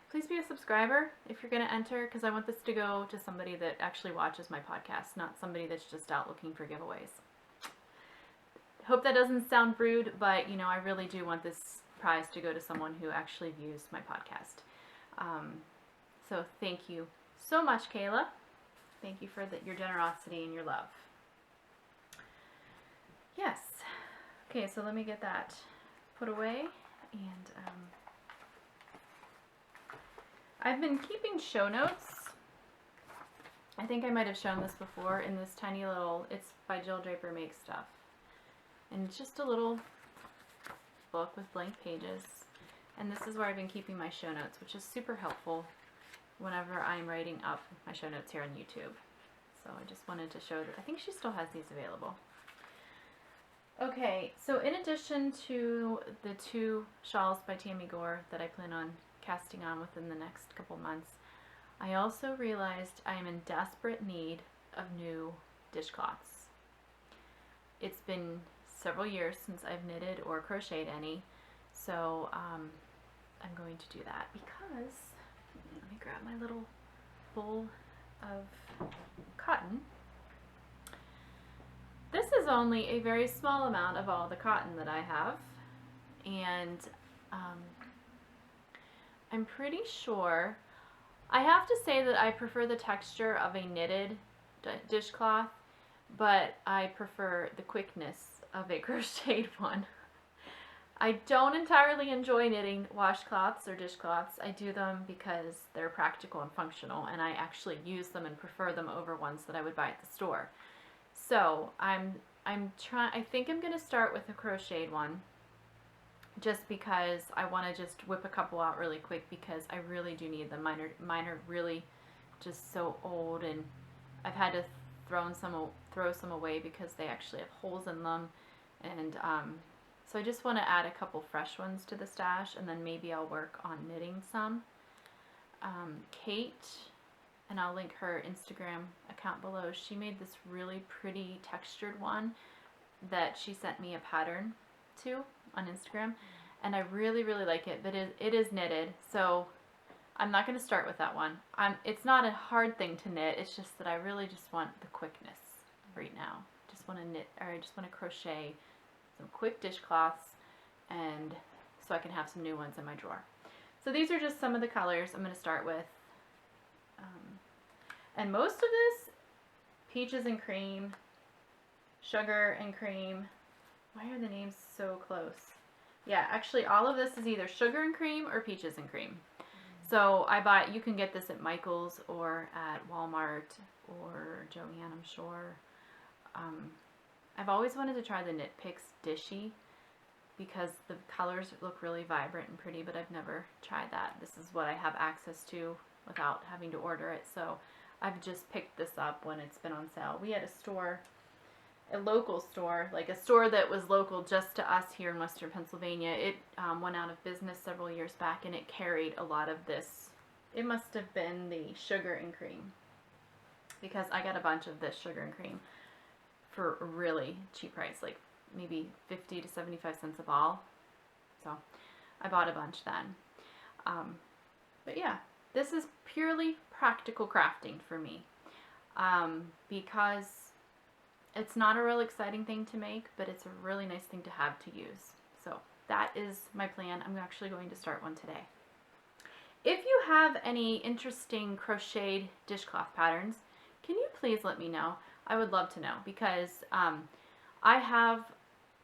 please be a subscriber if you're going to enter, because I want this to go to somebody that actually watches my podcast, not somebody that's just out looking for giveaways. Hope that doesn't sound rude, but you know, I really do want this prize to go to someone who actually views my podcast. So thank you so much, Kayla. Thank you for your generosity and your love. Yes. Okay, so let me get that put away. And I've been keeping show notes. I think I might have shown this before in this tiny little, it's by Jill Draper Makes Stuff. And it's just a little book with blank pages. And this is where I've been keeping my show notes, which is super helpful whenever I'm writing up my show notes here on YouTube. So I just wanted to show that. I think she still has these available. Okay, so in addition to the 2 shawls by Tammy Gore that I plan on casting on within the next couple months, I also realized I am in desperate need of new dishcloths. It's been several years since I've knitted or crocheted any, so I'm going to do that because, let me grab my little bowl of cotton. This is only a very small amount of all the cotton that I have, and I'm pretty sure, I have to say that I prefer the texture of a knitted dishcloth, but I prefer the quickness of a crocheted one. I don't entirely enjoy knitting washcloths or dishcloths. I do them because they're practical and functional, and I actually use them and prefer them over ones that I would buy at the store. So I think I'm going to start with a crocheted one, just because I want to just whip a couple out really quick, because I really do need them. Mine are really just so old, and I've had to throw some away because they actually have holes in them, and so I just want to add a couple fresh ones to the stash, and then maybe I'll work on knitting some. Kate, and I'll link her Instagram account below, she made this really pretty textured one that she sent me a pattern to on Instagram, and I really, really like it, but it is knitted, so I'm not going to start with that one. It's not a hard thing to knit, it's just that I really just want the quickness right now. Just want to knit, or I just want to crochet some quick dishcloths, and so I can have some new ones in my drawer. So these are just some of the colors I'm going to start with. And most of this, peaches and cream, sugar and cream. Why are the names so close? Yeah, actually all of this is either sugar and cream or peaches and cream. So you can get this at Michael's or at Walmart or Joann, I'm sure. I've always wanted to try the Knit Picks Dishy because the colors look really vibrant and pretty, but I've never tried that. This is what I have access to without having to order it, so I've just picked this up when it's been on sale. We had a local store, like a store that was local just to us here in Western Pennsylvania. It went out of business several years back, and it carried a lot of this. It must have been the sugar and cream, because I got a bunch of this sugar and cream for a really cheap price, like maybe 50 to 75 cents a ball. So I bought a bunch then. But yeah, this is purely practical crafting for me, because it's not a real exciting thing to make, but it's a really nice thing to have to use. So that is my plan. I'm actually going to start one today. If you have any interesting crocheted dishcloth patterns, can you please let me know? I would love to know, because I have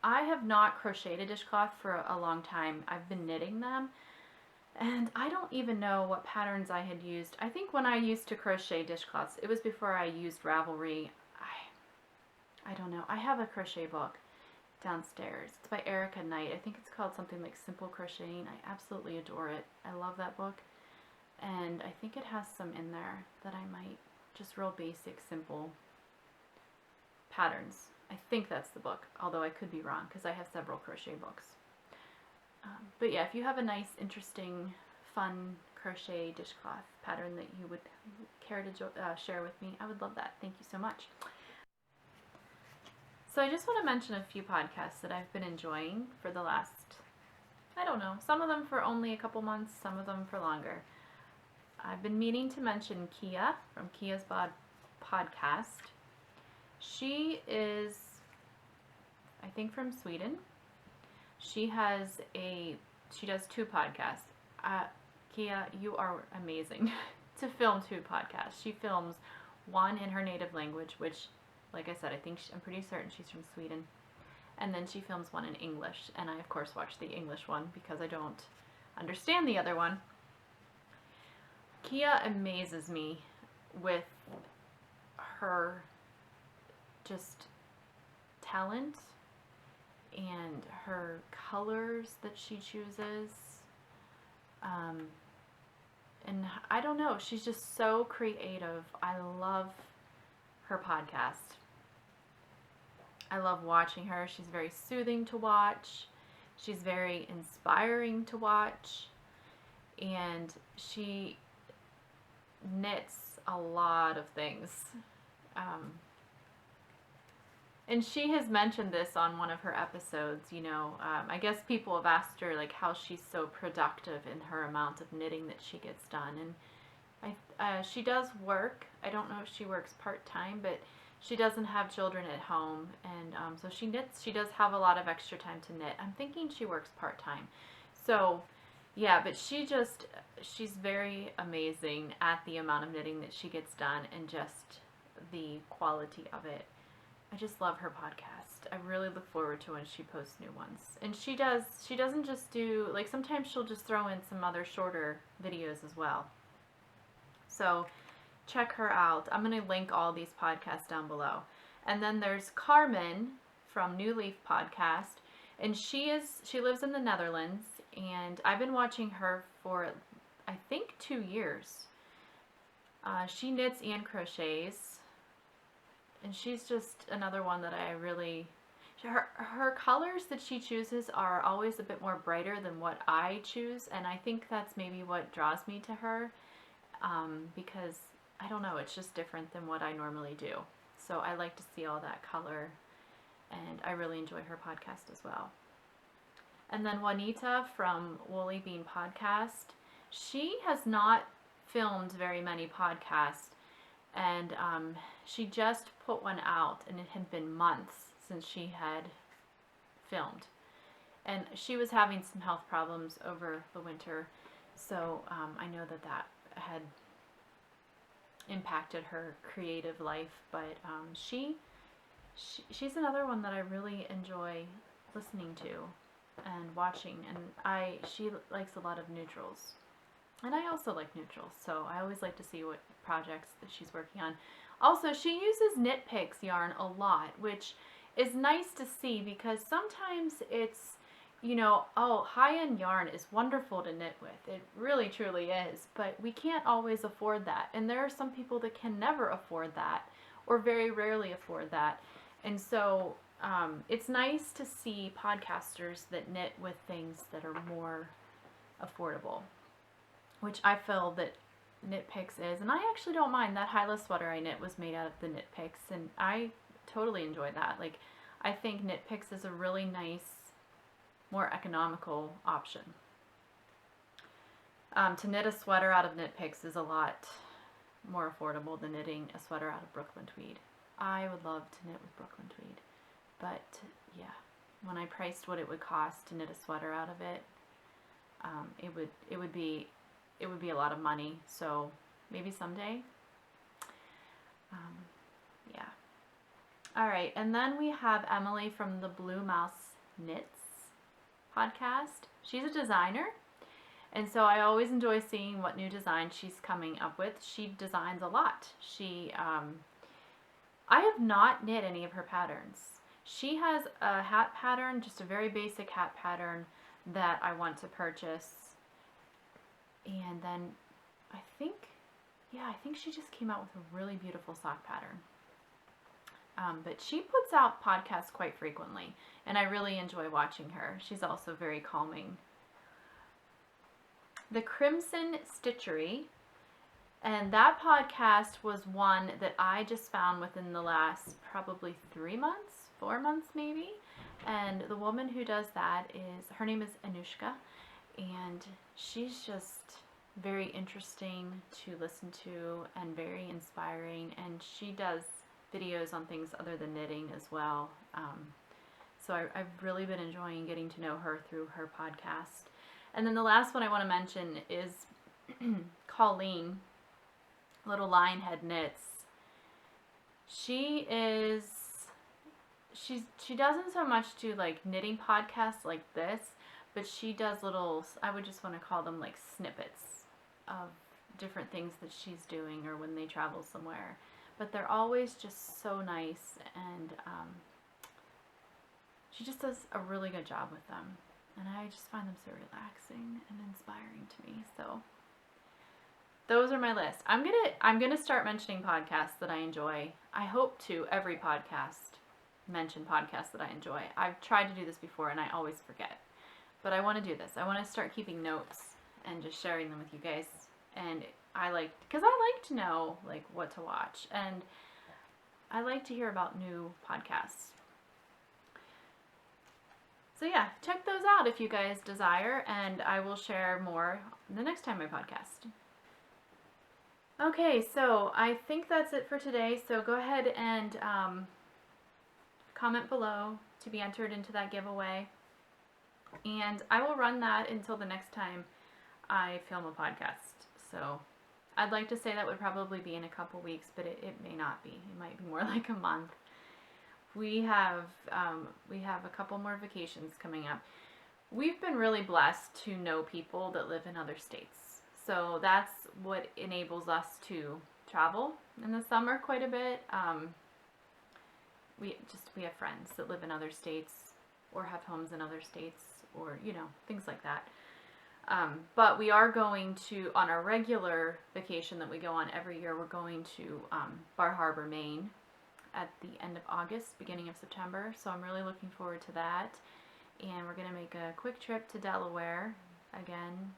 I have not crocheted a dishcloth for a long time. I've been knitting them, and I don't even know what patterns I had used. I think when I used to crochet dishcloths, it was before I used Ravelry. I don't know. I have a crochet book downstairs. It's by Erica Knight. I think it's called something like Simple Crocheting. I absolutely adore it. I love that book. And I think it has some in there that I might, just real basic, simple patterns. I think that's the book, although I could be wrong because I have several crochet books. But yeah, if you have a nice, interesting, fun crochet dishcloth pattern that you would care to share with me, I would love that. Thank you so much. So I just want to mention a few podcasts that I've been enjoying for the last, I don't know, some of them for only a couple months, some of them for longer. I've been meaning to mention Kia from Ciasbod Podcast. She is, I think, from Sweden. She does 2 podcasts. Kia, you are amazing to film 2 podcasts. She films one in her native language, which, like I said, I'm pretty certain she's from Sweden. And then she films one in English. And I, of course, watch the English one because I don't understand the other one. Kia amazes me with her just talent and her colors that she chooses. And I don't know, she's just so creative. I love her podcast. I love watching her. She's very soothing to watch. She's very inspiring to watch. And she knits a lot of things. And she has mentioned this on one of her episodes, I guess people have asked her like how she's so productive in her amount of knitting that she gets done. And she does work. I don't know if she works part-time, but she doesn't have children at home. And so she knits. She does have a lot of extra time to knit. I'm thinking she works part-time. So yeah, but she's very amazing at the amount of knitting that she gets done and just the quality of it. I just love her podcast. I really look forward to when she posts new ones. And she doesn't just do, like, sometimes she'll just throw in some other shorter videos as well. So check her out. I'm going to link all these podcasts down below. And then there's Carmen from New Leaf Podcast. And she lives in the Netherlands. And I've been watching her for, I think, 2 years. She knits and crochets. And she's just another one that I really, her colors that she chooses are always a bit more brighter than what I choose, and I think that's maybe what draws me to her, because, I don't know, it's just different than what I normally do. So I like to see all that color, and I really enjoy her podcast as well. And then Juanita from Woolly Bean Podcast, she has not filmed very many podcasts, and she just put one out, and it had been months since she had filmed. And she was having some health problems over the winter, so I know that had impacted her creative life. But she's another one that I really enjoy listening to and watching, and she likes a lot of neutrals. And I also like neutrals, so I always like to see what projects that she's working on. Also, she uses Knit Picks yarn a lot, which is nice to see because sometimes it's, high-end yarn is wonderful to knit with. It really, truly is, but we can't always afford that. And there are some people that can never afford that or very rarely afford that. And so it's nice to see podcasters that knit with things that are more affordable, which I feel that Knit Picks is. And I actually don't mind. That Hyla sweater I knit was made out of the Knit Picks, and I totally enjoy that. Like, I think Knit Picks is a really nice, more economical option. To knit a sweater out of Knit Picks is a lot more affordable than knitting a sweater out of Brooklyn Tweed. I would love to knit with Brooklyn Tweed, but yeah, when I priced what it would cost to knit a sweater out of it, it would be a lot of money. So maybe someday. Yeah. All right, and then we have Emily from the Blue Mouse Knits podcast. She's a designer, and so I always enjoy seeing what new design she's coming up with. She designs a lot. I have not knit any of her patterns. She has a hat pattern, just a very basic hat pattern that I want to purchase. And then I think she just came out with a really beautiful sock pattern. But she puts out podcasts quite frequently, and I really enjoy watching her. She's also very calming. The Crimson Stitchery, and that podcast was one that I just found within the last probably 3 months, 4 months maybe. And the woman who does that her name is Anushka, and she's just very interesting to listen to and very inspiring, and she does videos on things other than knitting as well. So I've really been enjoying getting to know her through her podcast. And then the last one I want to mention is Colleen, Litte Lionhead Knits. She doesn't so much do like knitting podcasts like this, but she does little, I would just want to call them like snippets of different things that she's doing or when they travel somewhere. But they're always just so nice, and she just does a really good job with them. And I just find them so relaxing and inspiring to me. So those are my list. I'm gonna start mentioning podcasts that I enjoy. I hope to every podcast mention podcasts that I enjoy. I've tried to do this before and I always forget. But I want to do this. I want to start keeping notes and just sharing them with you guys. And because I like to know like what to watch, and I like to hear about new podcasts. So yeah, check those out if you guys desire, and I will share more the next time I podcast. Okay, so I think that's it for today. So go ahead and comment below to be entered into that giveaway, and I will run that until the next time I film a podcast. So I'd like to say that would probably be in a couple weeks, but it may not be. It might be more like a month. We have a couple more vacations coming up. We've been really blessed to know people that live in other states. So that's what enables us to travel in the summer quite a bit. We have friends that live in other states or have homes in other states, or things like that. But we are going to, on our regular vacation that we go on every year, we're going to Bar Harbor, Maine at the end of August, beginning of September. So I'm really looking forward to that. And we're going to make a quick trip to Delaware again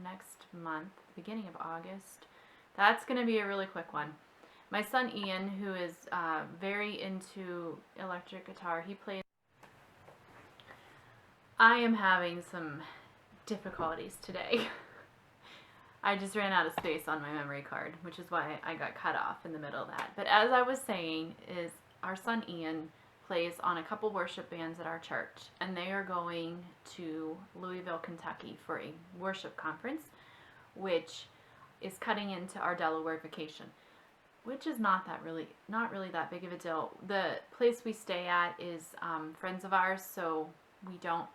next month, beginning of August. That's going to be a really quick one. My son Ian, who is very into electric guitar, he plays. I am having some difficulties today. I just ran out of space on my memory card, which is why I got cut off in the middle of that. But as I was saying, is our son Ian plays on a couple worship bands at our church, and they are going to Louisville, Kentucky for a worship conference, which is cutting into our Delaware vacation, which is not really that big of a deal. The place we stay at is friends of ours, so we don't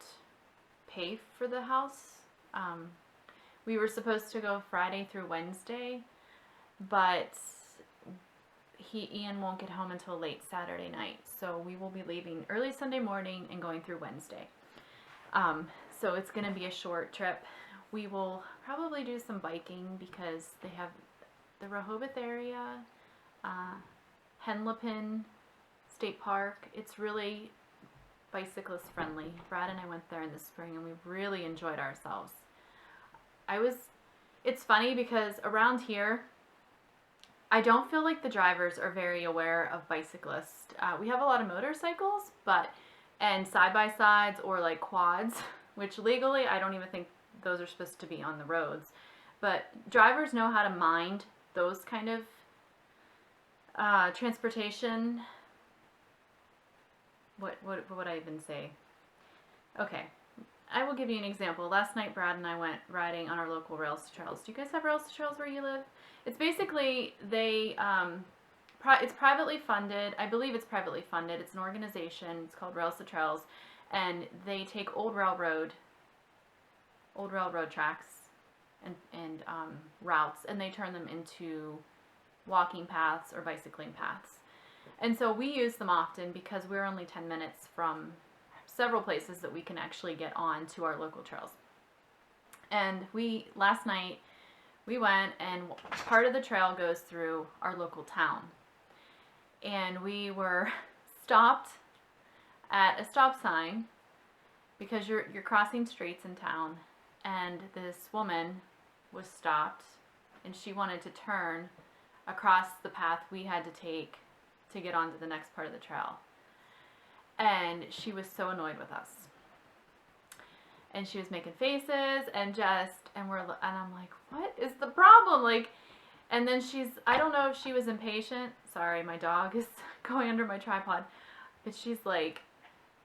pay for the house. We were supposed to go Friday through Wednesday, but Ian won't get home until late Saturday night, so we will be leaving early Sunday morning and going through Wednesday. So it's going to be a short trip. We will probably do some biking because they have the Rehoboth area, Henlopen State Park. It's really bicyclist friendly. Brad and I went there in the spring and we really enjoyed ourselves. It's funny because around here, I don't feel like the drivers are very aware of bicyclists. We have a lot of motorcycles, and side-by-sides or like quads, which legally I don't even think those are supposed to be on the roads. But drivers know how to mind those kind of transportation. What would I even say? Okay, I will give you an example. Last night, Brad and I went riding on our local rails to trails. Do you guys have rails to trails where you live? It's basically, it's privately funded. I believe it's privately funded. It's an organization. It's called Rails to Trails. and they take old railroad tracks and routes, and they turn them into walking paths or bicycling paths. And so we use them often because we're only 10 minutes from several places that we can actually get on to our local trails. And last night we went, and part of the trail goes through our local town. And we were stopped at a stop sign because you're crossing streets in town, and this woman was stopped, and she wanted to turn across the path we had to take to get onto the next part of the trail. And she was so annoyed with us. And she was making faces and I'm like, what is the problem? Like, and then I don't know if she was impatient. Sorry, my dog is going under my tripod. But she's like,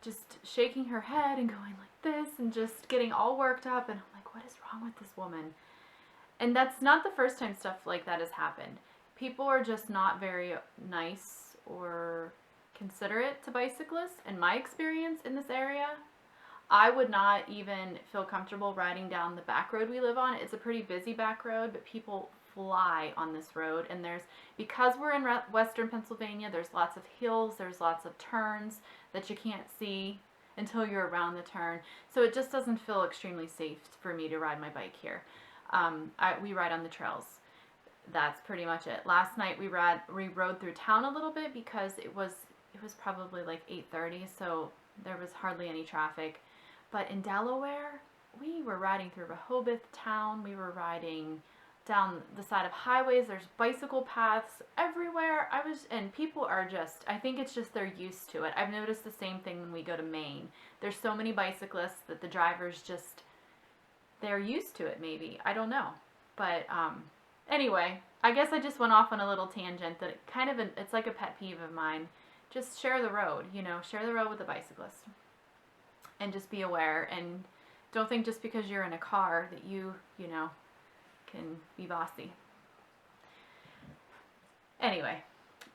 just shaking her head and going like this and just getting all worked up. And I'm like, what is wrong with this woman? And that's not the first time stuff like that has happened. People are just not very nice or considerate to bicyclists. In my experience in this area, I would not even feel comfortable riding down the back road we live on. It's a pretty busy back road, but people fly on this road. And because we're in western Pennsylvania, there's lots of hills, there's lots of turns that you can't see until you're around the turn. So it just doesn't feel extremely safe for me to ride my bike here. We ride on the trails. That's pretty much it. Last night we rode through town a little bit because it was probably like 8:30, so there was hardly any traffic. But in Delaware, we were riding through Rehoboth town. We were riding down the side of highways. There's bicycle paths everywhere. And people are just, I think it's just they're used to it. I've noticed the same thing when we go to Maine. There's so many bicyclists that the drivers just, they're used to it maybe. I don't know. But anyway, I guess I just went off on a little tangent that it's like a pet peeve of mine. Just share the road, share the road with the bicyclist. And just be aware, and don't think just because you're in a car that you can be bossy. Anyway,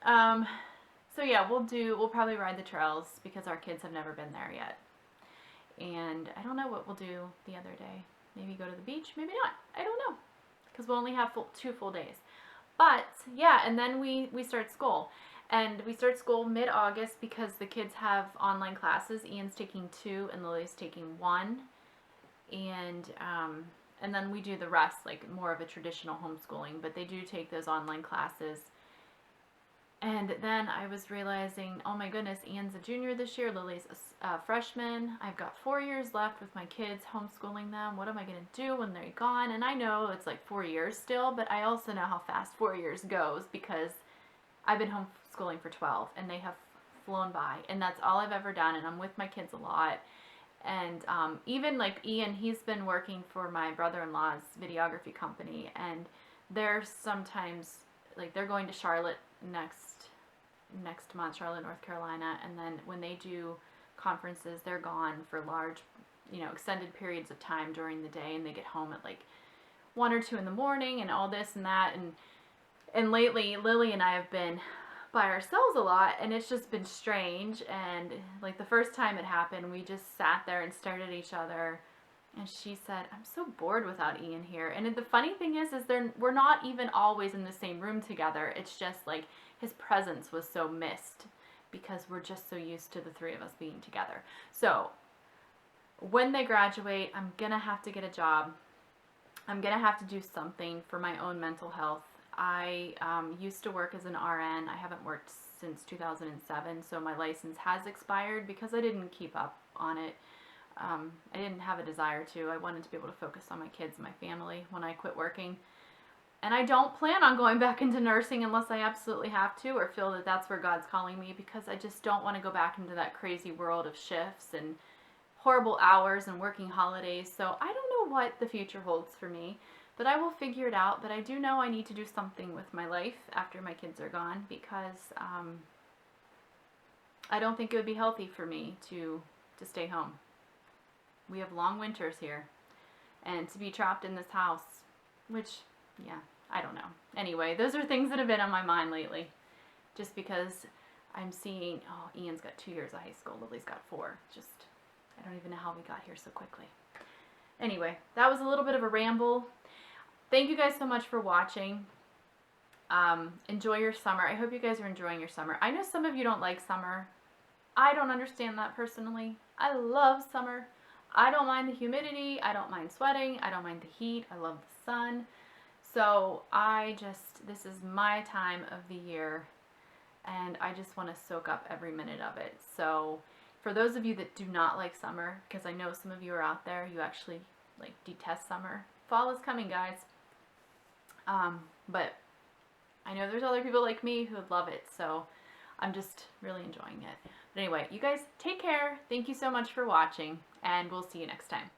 so yeah, we'll probably ride the trails because our kids have never been there yet. And I don't know what we'll do the other day. Maybe go to the beach, maybe not. I don't know, because we'll only have 2 full days. But yeah, and then we start school. And we start school mid-August because the kids have online classes. Ian's taking 2 and Lily's taking 1. And then we do the rest, like more of a traditional homeschooling. But they do take those online classes. And then I was realizing, oh my goodness, Ian's a junior this year. Lily's a freshman. I've got 4 years left with my kids, homeschooling them. What am I going to do when they're gone? And I know it's like 4 years still, but I also know how fast 4 years goes because I've been homeschooling for 12 and they have flown by, and that's all I've ever done, and I'm with my kids a lot. And even like Ian, he's been working for my brother-in-law's videography company, and they're sometimes like they're going to Charlotte next month, Charlotte, North Carolina, and then when they do conferences, they're gone for large, extended periods of time during the day, and they get home at like 1 or 2 in the morning and all this and that. And lately, Lily and I have been by ourselves a lot, and it's just been strange. And like the first time it happened, we just sat there and stared at each other, and she said, I'm so bored without Ian here. And the funny thing is we're not even always in the same room together. It's just like his presence was so missed because we're just so used to the 3 of us being together. So when they graduate, I'm gonna have to get a job. I'm gonna have to do something for my own mental health. I used to work as an RN. I haven't worked since 2007, so my license has expired because I didn't keep up on it. I didn't have a desire to. I wanted to be able to focus on my kids and my family when I quit working. And I don't plan on going back into nursing unless I absolutely have to or feel that that's where God's calling me, because I just don't want to go back into that crazy world of shifts and horrible hours and working holidays. So I don't know what the future holds for me. But I will figure it out. But I do know I need to do something with my life after my kids are gone, because I don't think it would be healthy for me to stay home. We have long winters here. And to be trapped in this house, which, yeah, I don't know. Anyway, those are things that have been on my mind lately. Just because I'm seeing, Ian's got 2 years of high school, Lily's got 4. Just I don't even know how we got here so quickly. Anyway, that was a little bit of a ramble. Thank you guys so much for watching. Enjoy your summer. I hope you guys are enjoying your summer. I know some of you don't like summer. I don't understand that personally. I love summer. I don't mind the humidity. I don't mind sweating. I don't mind the heat. I love the sun. So this is my time of the year, and I just want to soak up every minute of it. So for those of you that do not like summer, because I know some of you are out there, you actually like detest summer. Fall is coming, guys. But I know there's other people like me who would love it, so I'm just really enjoying it. But anyway, you guys take care. Thank you so much for watching, and we'll see you next time.